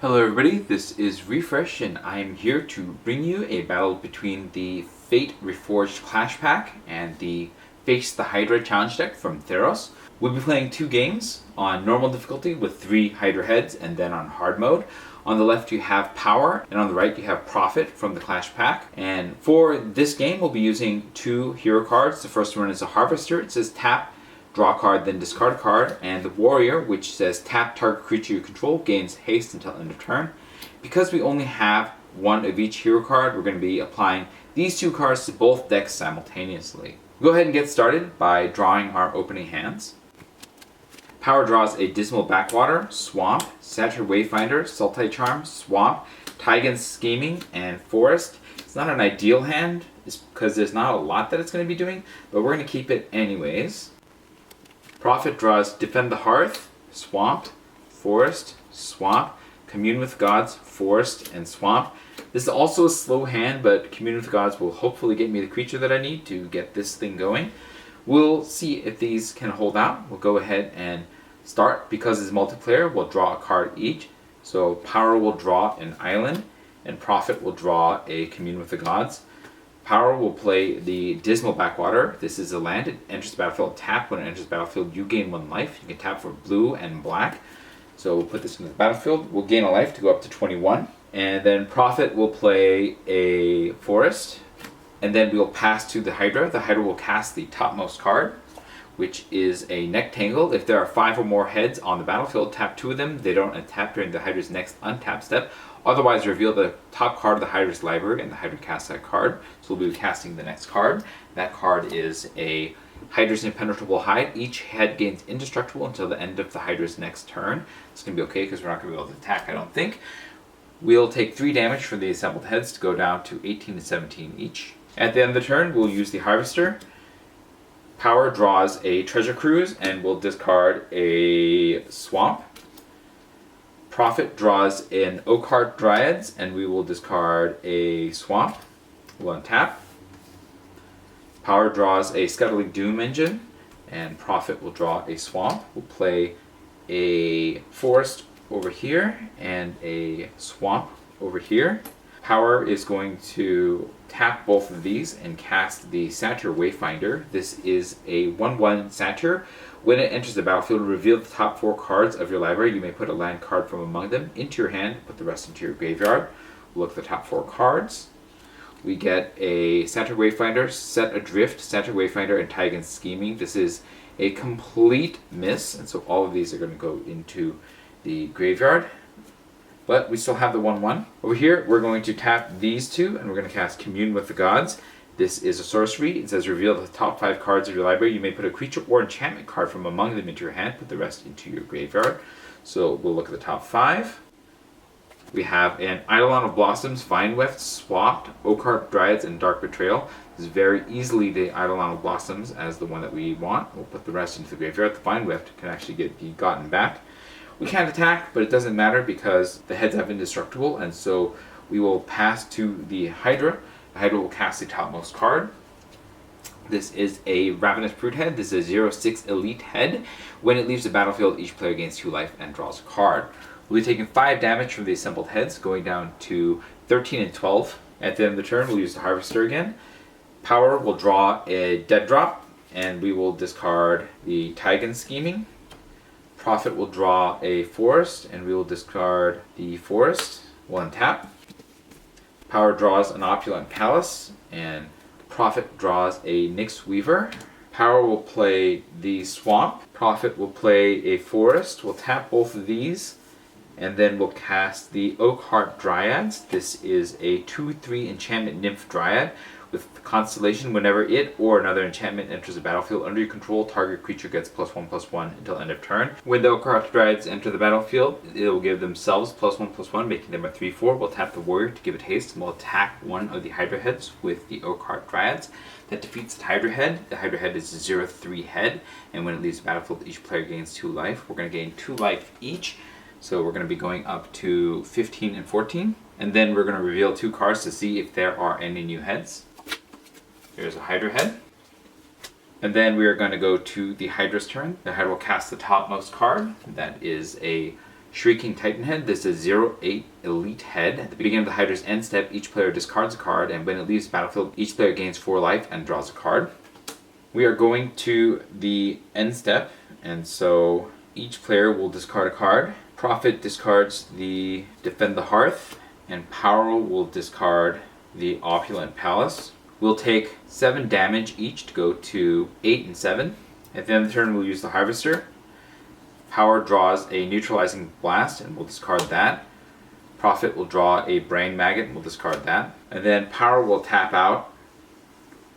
Hello everybody, this is Refresh and I am here to bring you a battle between the Fate Reforged Clash Pack and the Face the Hydra challenge deck from Theros. We'll be playing two games on normal difficulty with 3 Hydra heads and then on hard mode. On the left you have Power and on the right you have Profit from the Clash Pack. And for this game we'll be using 2 hero cards. The first one is a Harvester. It says tap, draw a card, then discard a card, and the Warrior, which says tap target creature you control, gains haste until end of turn. Because we only have one of each hero card, we're going to be applying these 2 cards to both decks simultaneously. We'll go ahead and get started by drawing our opening hands. Power draws a Dismal Backwater, Swamp, Satyr Wayfinder, Sultai Charm, Swamp, Tigan's Scheming, and Forest. It's not an ideal hand, because there's not a lot that it's going to be doing, but we're going to keep it anyways. Profit draws Defend the Hearth, Swamp, Forest, Swamp, Commune with Gods, Forest, and Swamp. This is also a slow hand, but Commune with Gods will hopefully get me the creature that I need to get this thing going. We'll see if these can hold out. We'll go ahead and start. Because it's multiplayer, we'll draw a card each. So Power will draw an island, and Profit will draw a Commune with the Gods. Power will play the Dismal Backwater. This is a land. It enters the battlefield tapped. When it enters the battlefield, you gain 1 life. You can tap for blue and black. So we'll put this into the battlefield. We'll gain a life to go up to 21. And then Profit will play a Forest. And then we'll pass to the Hydra. The Hydra will cast the topmost card, which is a Nectangle. If there are 5 or more heads on the battlefield, tap 2 of them. They don't untap during the Hydra's next untap step. Otherwise, reveal the top card of the Hydra's library, and the Hydra casts that card. So we'll be casting the next card. That card is a Hydra's Impenetrable Hide. Each head gains indestructible until the end of the Hydra's next turn. It's going to be okay because we're not going to be able to attack, I don't think. We'll take 3 damage from the assembled heads to go down to 18 and 17 each. At the end of the turn, we'll use the Harvester. Power draws a Treasure Cruise and will discard a Swamp. Profit draws an Oakheart Dryads, and we will discard a Swamp. We'll untap. Power draws a Scuttling Doom Engine, and Profit will draw a Swamp. We'll play a Forest over here and a Swamp over here. Power is going to tap both of these and cast the Satyr Wayfinder. This is a 1/1 Satyr. When it enters the battlefield, reveal the top 4 cards of your library. You may put a land card from among them into your hand, put the rest into your graveyard. We'll look at the top 4 cards. We get a Satyr Wayfinder, Set Adrift, Satyr Wayfinder, and Tigan's Scheming. This is a complete miss, and so all of these are going to go into the graveyard. But we still have the 1/1. Over here, we're going to tap these 2, and we're going to cast Commune with the Gods. This is a sorcery. It says reveal the top 5 cards of your library. You may put a creature or enchantment card from among them into your hand. Put the rest into your graveyard. So we'll look at the top 5. We have an Eidolon of Blossoms, Vine Weft, Swapped, Oakheart Dryads, and Dark Betrayal. This is very easily the Eidolon of Blossoms as the one that we want. We'll put the rest into the graveyard. The Vine Weft can actually be gotten back. We can't attack, but it doesn't matter because the heads have indestructible, and so we will pass to the Hydra. The Hydra will cast the topmost card. This is a Ravenous Brood head. This is a 0/6 elite head. When it leaves the battlefield, each player gains 2 life and draws a card. We'll be taking 5 damage from the assembled heads, going down to 13 and 12. At the end of the turn, we'll use the Harvester again. Power will draw a Dead Drop, and we will discard the Tigan Scheming. Profit will draw a Forest, and we will discard the Forest. We'll untap. Power draws an Opulent Palace, and Profit draws a Nyx Weaver. Power will play the Swamp. Profit will play a Forest. We'll tap both of these, and then we'll cast the Oakheart Dryads. This is a 2/3 Enchantment Nymph Dryad with Constellation. Whenever it or another enchantment enters the battlefield under your control, target creature gets +1/+1 until end of turn. When the Oakheart Dryads enter the battlefield, it will give themselves +1/+1, making them a 3/4. We'll tap the Warrior to give it haste, and we'll attack one of the Hydra heads with the Oakheart Dryads. That defeats the Hydra head. The Hydra head is a 0/3 head, and when it leaves the battlefield, each player gains 2 life. We're going to gain 2 life each, so we're going to be going up to 15 and 14. And then we're going to reveal 2 cards to see if there are any new heads. There's a Hydra head. And then we are going to go to the Hydra's turn. The Hydra will cast the topmost card. That is a Shrieking Titan Head. This is 0/8 Elite Head. At the beginning of the Hydra's end step, each player discards a card, and when it leaves the battlefield, each player gains 4 life and draws a card. We are going to the end step, and so each player will discard a card. Prophet discards the Defend the Hearth, and Power will discard the Opulent Palace. We'll take 7 damage each to go to 8 and 7. At the end of the turn, we'll use the Harvester. Power draws a Neutralizing Blast, and we'll discard that. Prophet will draw a Brain Maggot, and we'll discard that. And then Power will tap out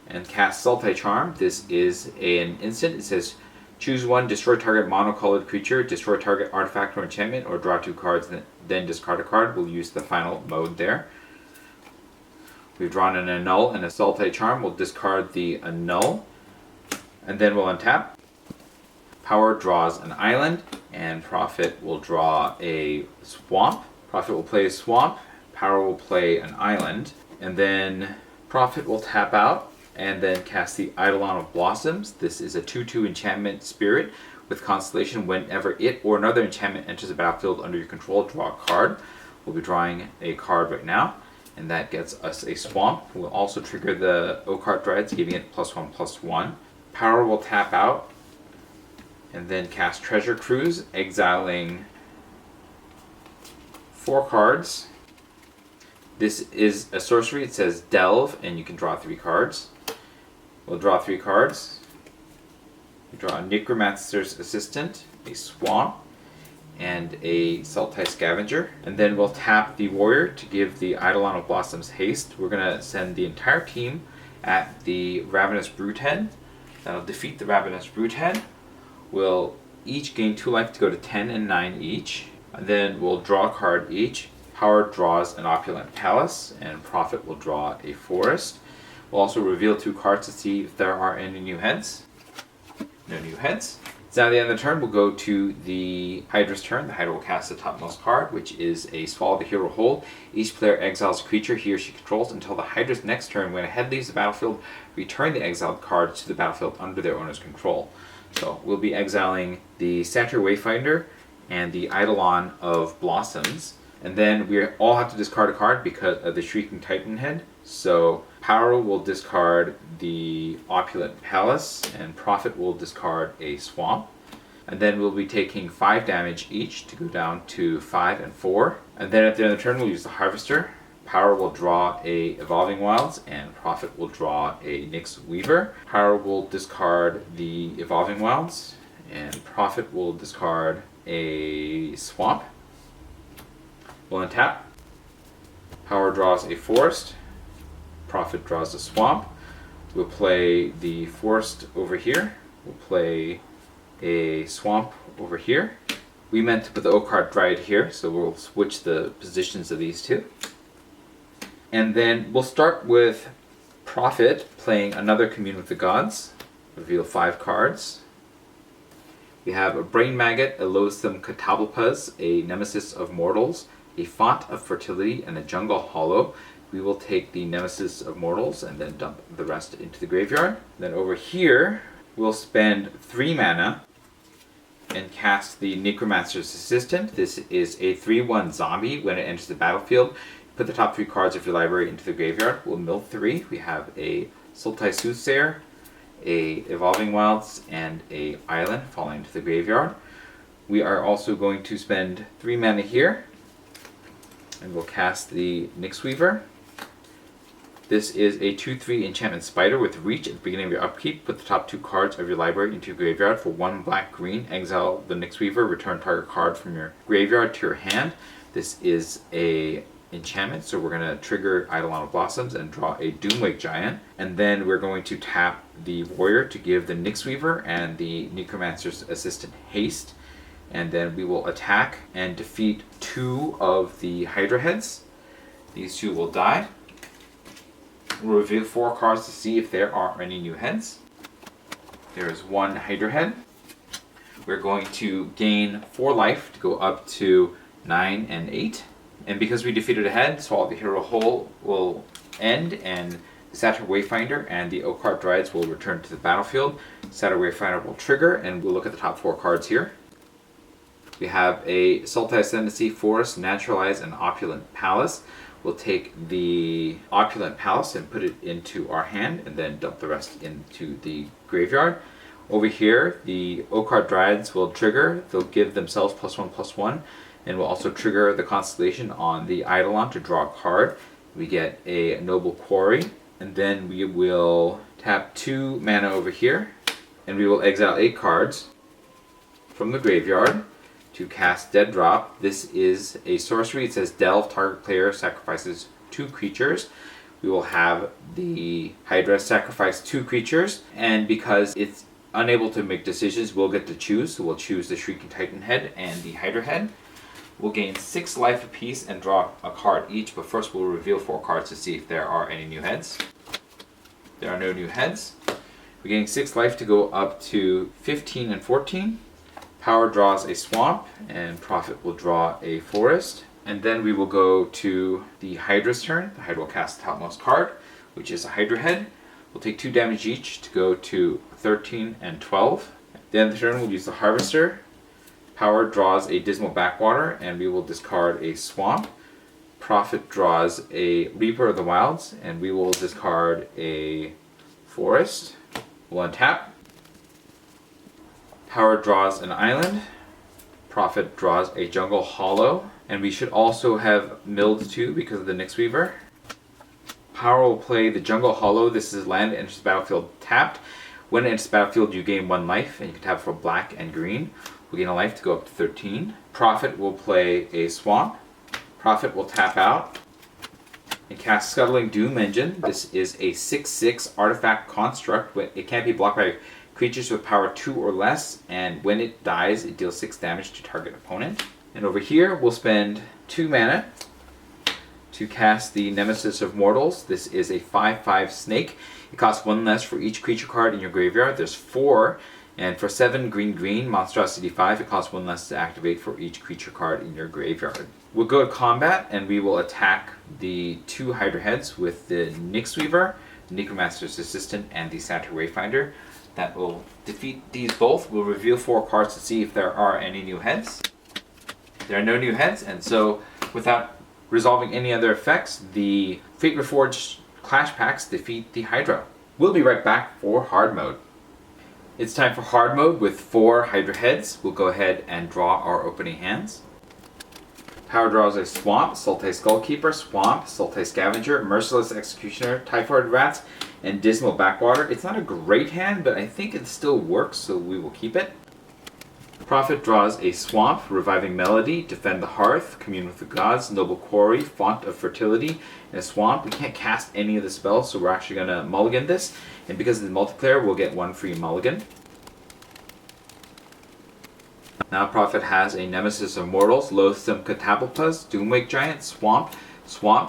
and cast Sultai Charm. This is an instant. It says, choose one, destroy target monocolored creature, destroy target artifact or enchantment, or draw 2 cards, then discard a card. We'll use the final mode there. We've drawn an Annul and a Sultai Charm. We'll discard the Annul, and then we'll untap. Power draws an island, and Prophet will draw a swamp. Prophet will play a swamp, Power will play an island, and then Prophet will tap out and then cast the Eidolon of Blossoms. This is a 2/2 enchantment spirit with Constellation. Whenever it or another enchantment enters the battlefield under your control, draw a card. We'll be drawing a card right now, and that gets us a swamp. We'll also trigger the Occart Dreads, giving it +1/+1. Power will tap out and then cast Treasure Cruise, exiling 4 cards. This is a sorcery. It says Delve, and you can draw 3 cards. We'll draw 3 cards. We draw a Necromancer's Assistant, a Swamp, and a Sultai Scavenger. And then we'll tap the Warrior to give the Eidolon of Blossoms haste. We're going to send the entire team at the Ravenous Broodhead. That'll defeat the Ravenous Broodhead. We'll each gain 2 life to go to 10 and 9 each. And then we'll draw a card each. Power draws an Opulent Palace, and Prophet will draw a Forest. We'll also reveal 2 cards to see if there are any new heads. No new heads. So now at the end of the turn, we'll go to the Hydra's turn. The Hydra will cast the topmost card, which is a Swallow the Hero Whole. Each player exiles a creature he or she controls until the Hydra's next turn. When a head leaves the battlefield, return the exiled cards to the battlefield under their owner's control. So we'll be exiling the Satyr Wayfinder and the Eidolon of Blossoms. And then we all have to discard a card because of the Shrieking Titan Head. So Power will discard the Opulent Palace, and Prophet will discard a Swamp. And then we'll be taking 5 damage each to go down to 5 and 4. And then at the end of the turn, we'll use the Harvester. Power will draw a Evolving Wilds, and Prophet will draw a Nyx Weaver. Power will discard the Evolving Wilds, and Prophet will discard a Swamp. We'll untap. Power draws a Forest. Prophet draws a Swamp. We'll play the Forest over here. We'll play a Swamp over here. We meant to put the Occart Dryad here, so we'll switch the positions of these two. And then we'll start with Prophet playing another Commune with the Gods. Reveal 5 cards. We have a Brain Maggot, a Loathsome Catabalpuz, a Nemesis of Mortals, a Font of Fertility, and a Jungle Hollow. We will take the Nemesis of Mortals and then dump the rest into the graveyard. Then over here, we'll spend 3 mana and cast the Necromancer's Assistant. This is a 3/1 zombie. When it enters the battlefield, put the top 3 cards of your library into the graveyard. We'll mill 3. We have a Sultai Soothsayer, a Evolving Wilds, and a Island falling into the graveyard. We are also going to spend 3 mana here, and we'll cast the Nyx Weaver. This is a 2/3 enchantment spider with reach. At the beginning of your upkeep, put the top 2 cards of your library into your graveyard. For 1 black-green, exile the Nyx Weaver, return target card from your graveyard to your hand. This is a enchantment, so we're going to trigger Eidolon of Blossoms and draw a Doomwake Giant. And then we're going to tap the Warrior to give the Nyx Weaver and the Necromancer's Assistant haste. And then we will attack and defeat 2 of the Hydra heads. These 2 will die. We'll reveal 4 cards to see if there are any new heads. There is 1 Hydra head. We're going to gain 4 life to go up to 9 and 8. And because we defeated a head, Swallow the Hero Whole will end, and the Satyr Wayfinder and the Occart Dryads will return to the battlefield. Satyr Wayfinder will trigger, and we'll look at the top 4 cards here. We have a Sultai Ascendancy, Forest, Naturalized, and Opulent Palace. We'll take the Opulent Palace and put it into our hand and then dump the rest into the graveyard. Over here, the Okar Dryads will trigger. They'll give themselves +1/+1, and will also trigger the Constellation on the Eidolon to draw a card. We get a Noble Quarry, and then we will tap 2 mana over here, and we will exile 8 cards from the graveyard to cast Dead Drop. This is a sorcery. It says delve, target player sacrifices 2 creatures. We will have the Hydra sacrifice 2 creatures, and because it's unable to make decisions, we'll get to choose. So we'll choose the Shrieking Titan head and the Hydra head. We'll gain 6 life apiece and draw a card each, but first we'll reveal 4 cards to see if there are any new heads. There are no new heads. We're getting 6 life to go up to 15 and 14. Power draws a swamp, and Prophet will draw a forest. And then we will go to the Hydra's turn. The Hydra will cast the topmost card, which is a Hydra head. We'll take 2 damage each to go to 13 and 12. At the end of the turn, we'll use the Harvester. Power draws a Dismal Backwater, and we will discard a swamp. Prophet draws a Reaper of the Wilds, and we will discard a forest. We'll untap. Power draws an island. Prophet draws a Jungle Hollow, and we should also have milled 2 because of the Nyx Weaver. Power will play the Jungle Hollow. This is land that enters the battlefield tapped. When it enters the battlefield, you gain 1 life, and you can tap for black and green. We'll gain a life to go up to 13. Prophet will play a swamp. Prophet will tap out and cast Scuttling Doom Engine. This is a 6/6 artifact construct. It can't be blocked by creatures with power 2 or less, and when it dies, it deals 6 damage to target opponent. And over here, we'll spend 2 mana to cast the Nemesis of Mortals. This is a 5/5 snake. It costs 1 less for each creature card in your graveyard. There's 4, and for 7 green, Monstrosity 5, it costs 1 less to activate for each creature card in your graveyard. We'll go to combat, and we will attack the 2 Hydra heads with the Nyx Weaver, Necromancer's Assistant, and the Satyr Wayfinder. That will defeat these both. We'll reveal 4 cards to see if there are any new heads. There are no new heads, and so without resolving any other effects, the Fate Reforged Clash Packs defeat the Hydra. We'll be right back for hard mode. It's time for hard mode with 4 Hydra heads. We'll go ahead and draw our opening hands. Power draws a Swamp, Sultai Skullkeeper, Swamp, Sultai Scavenger, Merciless Executioner, Typhoid Rats, and Dismal Backwater. It's not a great hand, but I think it still works, so we will keep it. Prophet draws a Swamp, Reviving Melody, Defend the Hearth, Commune with the Gods, Noble Quarry, Font of Fertility, and a Swamp. We can't cast any of the spells, so we're actually going to mulligan this. And because of the multiplayer, we'll get 1 free mulligan. Now Prophet has a Nemesis of Mortals, Loathsome Catapultas, Doomwake Giant, Swamp,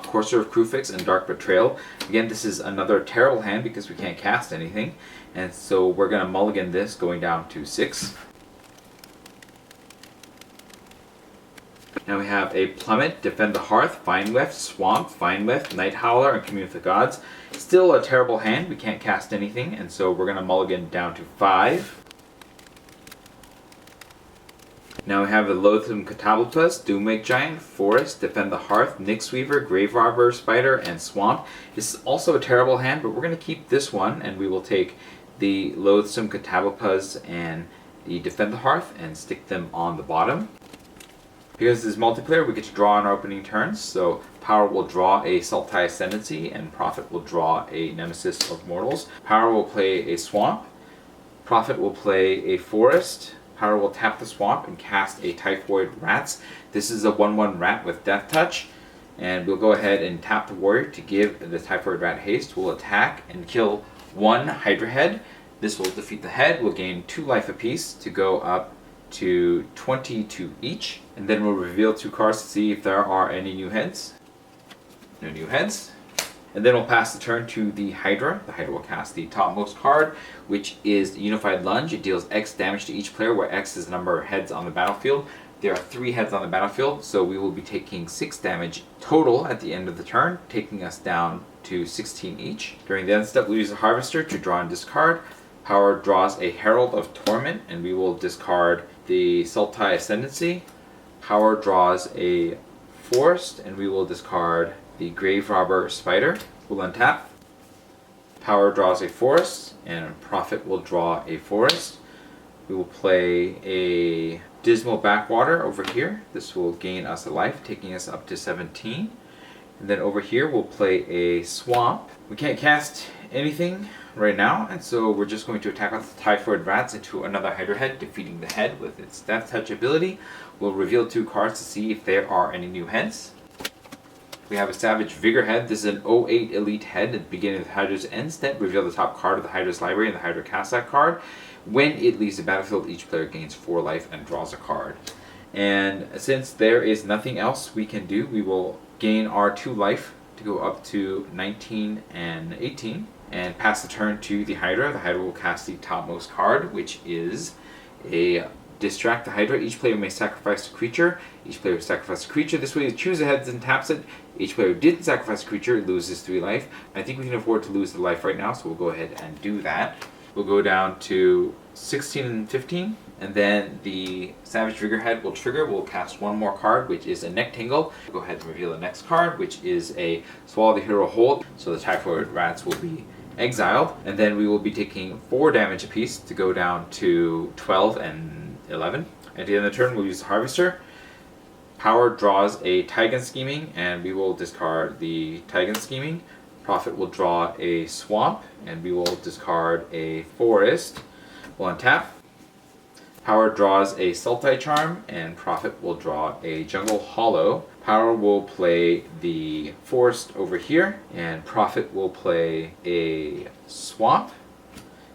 Courser of Krufix, and Dark Betrayal. Again, this is another terrible hand because we can't cast anything. And so we're going to mulligan this, going down to 6. Now we have a Plummet, Defend the Hearth, Vine Weft, Swamp, Vine Weft, Night Howler, and Commune with the Gods. Still a terrible hand, we can't cast anything, and so we're going to mulligan down to 5. Now we have the Loathsome Catapultus, Doomwake Giant, Forest, Defend the Hearth, Nyx Weaver, Grave Robber, Spider, and Swamp. This is also a terrible hand, but we're going to keep this one, and we will take the Loathsome Catapultus and the Defend the Hearth and stick them on the bottom. Because this is multiplayer, we get to draw on our opening turns, so Power will draw a Sultai Ascendancy, and Prophet will draw a Nemesis of Mortals. Power will play a Swamp, Prophet will play a Forest, Power will tap the Swamp and cast a Typhoid Rats. This is a 1/1 rat with Death Touch, and we'll go ahead and tap the Warrior to give the Typhoid Rat haste. We'll attack and kill 1 Hydra head. This will defeat the head. We'll gain 2 life apiece to go up to 22 each, and then we'll reveal 2 cards to see if there are any new heads. No new heads. And then we'll pass the turn to the Hydra. The Hydra will cast the topmost card, which is Unified Lunge. It deals X damage to each player, where X is the number of heads on the battlefield. There are 3 heads on the battlefield, so we will be taking 6 damage total at the end of the turn, taking us down to 16 each. During the end step, we'll use the Harvester to draw and discard. Power draws a Herald of Torment, and we will discard the Sultai Ascendancy. Power draws a forest, and we will discard the Grave Robber Spider. We'll untap. Power draws a forest, and Prophet will draw a forest. We will play a Dismal Backwater over here. This will gain us a life, taking us up to 17. And then over here we'll play a Swamp. We can't cast anything right now, and so we're just going to attack with the Typhoid Rats into another Hydra head, defeating the head with its Death Touch ability. We'll reveal 2 cards to see if there are any new heads. We have a Savage Vigor head. This is an 08 Elite head at the beginning of the Hydra's end step. Reveal the top card of the Hydra's library and the Hydra casts that card. When it leaves the battlefield, each player gains 4 life and draws a card. And since there is nothing else we can do, we will gain our 2 life to go up to 19 and 18 and pass the turn to the Hydra. The Hydra will cast the topmost card, which is a Distract the Hydra. Each player may sacrifice a creature. Each player sacrifices a creature. This way, you choose a head and taps it. Each player who didn't sacrifice a creature loses 3 life. I think we can afford to lose the life right now, so we'll go ahead and do that. We'll go down to 16 and 15, and then the Savage Vigor head will trigger. We'll cast 1 more card, which is a Neck Tingle. We'll go ahead and reveal the next card, which is a Swallow the Hero Whole. So the Typhoid Rats will be exiled, and then we will be taking 4 damage apiece to go down to 12 and 11. At the end of the turn, we'll use the Harvester. Power draws a Tigan Scheming, and we will discard the Tigan Scheming. Prophet will draw a Swamp, and we will discard a Forest. We'll untap. Power draws a Sultai Charm, and Prophet will draw a Jungle Hollow. Power will play the Forest over here, and Prophet will play a Swamp.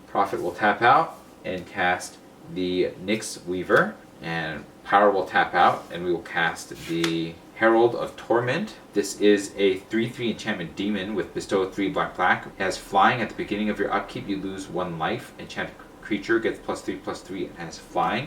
Prophet will tap out and cast the Nyx Weaver, and Power will tap out, and we will cast the Herald of Torment. This is a 3/3 enchantment demon with bestow 3 black. It has flying. At the beginning of your upkeep, you lose 1 life. Enchanted creature gets +3/+3 and has flying.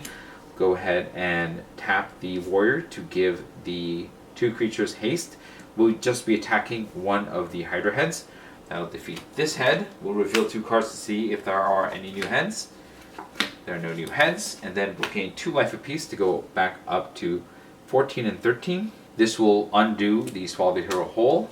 Go ahead and tap the warrior to give the 2 creatures haste. We'll just be attacking one of the Hydra heads. That'll defeat this head. We'll reveal 2 cards to see if there are any new heads. There are no new heads, and then we'll gain 2 life apiece to go back up to 14 and 13. This will undo the Swallow the Hero Whole,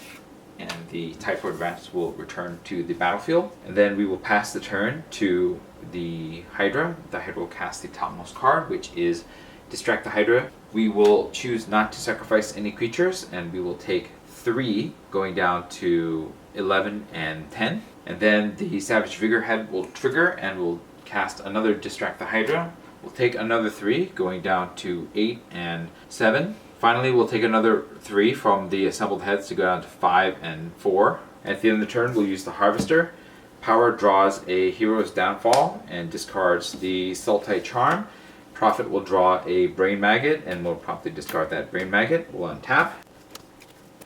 and the Typhoid Rats will return to the battlefield. And then we will pass the turn to the Hydra. The Hydra will cast the topmost card, which is Distract the Hydra. We will choose not to sacrifice any creatures, and we will take 3, going down to 11 and 10. And then the Savage Vigor head will trigger, and will cast another Distract the Hydra. We'll take another 3, going down to 8 and 7. Finally, we'll take another 3 from the assembled heads to go down to 5 and 4. At the end of the turn, we'll use the Harvester. Power draws a Hero's Downfall and discards the Sultai Charm. Prophet will draw a Brain Maggot, and we'll promptly discard that Brain Maggot. We'll untap.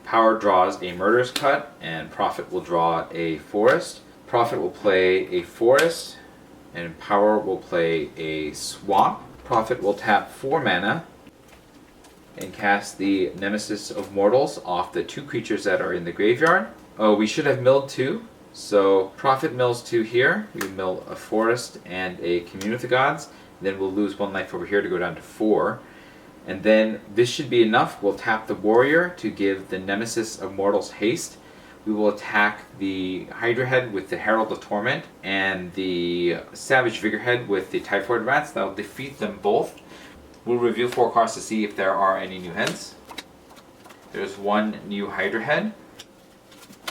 Power draws a Murderous Cut, and Prophet will draw a Forest. Prophet will play a Forest, and Power will play a Swamp. Prophet will tap 4 mana and cast the Nemesis of Mortals off the 2 creatures that are in the graveyard. Oh, we should have milled 2. So Prophet mills 2 here. We mill a Forest and a Commune with the Gods. Then we'll lose 1 life over here to go down to 4. And then this should be enough. We'll tap the Warrior to give the Nemesis of Mortals haste. We will attack the Hydra head with the Herald of Torment and the Savage Vigor head with the Typhoid Rats. That will defeat them both. We'll review 4 cards to see if there are any new heads. There's 1 new Hydra head.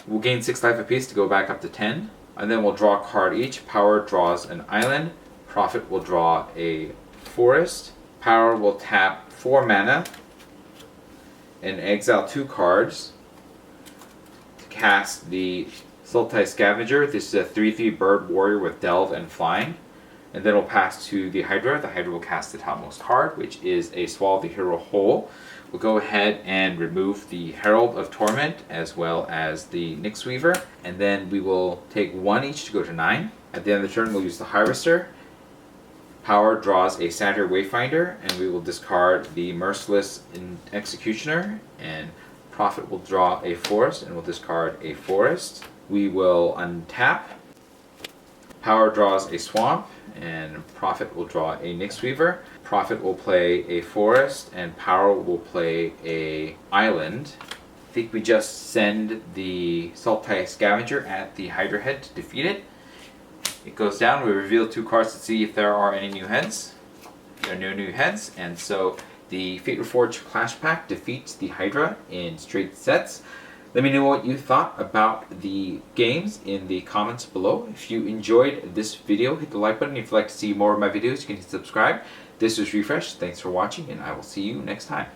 We'll gain 6 life apiece to go back up to 10. And then we'll draw a card each. Power draws an island. Prophet will draw a forest. Power will tap 4 mana and exile 2 cards. Cast the Sultai Scavenger. This is a 3/3 bird warrior with delve and flying. And then we'll pass to the Hydra. The Hydra will cast the topmost card, which is a Swallow the Hero Whole. We'll go ahead and remove the Herald of Torment as well as the Nyx Weaver. And then we will take 1 each to go to 9. At the end of the turn, we'll use the Harvester. Power draws a Satyr Wayfinder, and we will discard the Merciless Executioner, and Prophet will draw a Forest, and we'll discard a Forest. We will untap. Power draws a Swamp, and Prophet will draw a Nyx Weaver. Prophet will play a forest, and Power will play a island. I think we just send the Sultai Scavenger at the Hydra head to defeat it. It goes down, we reveal 2 cards to see if there are any new heads. There are no new heads, and so the Fate Reforged Clash Pack defeats the Hydra in straight sets. Let me know what you thought about the games in the comments below. If you enjoyed this video, hit the like button. If you'd like to see more of my videos, you can hit subscribe. This was Refresh. Thanks for watching, and I will see you next time.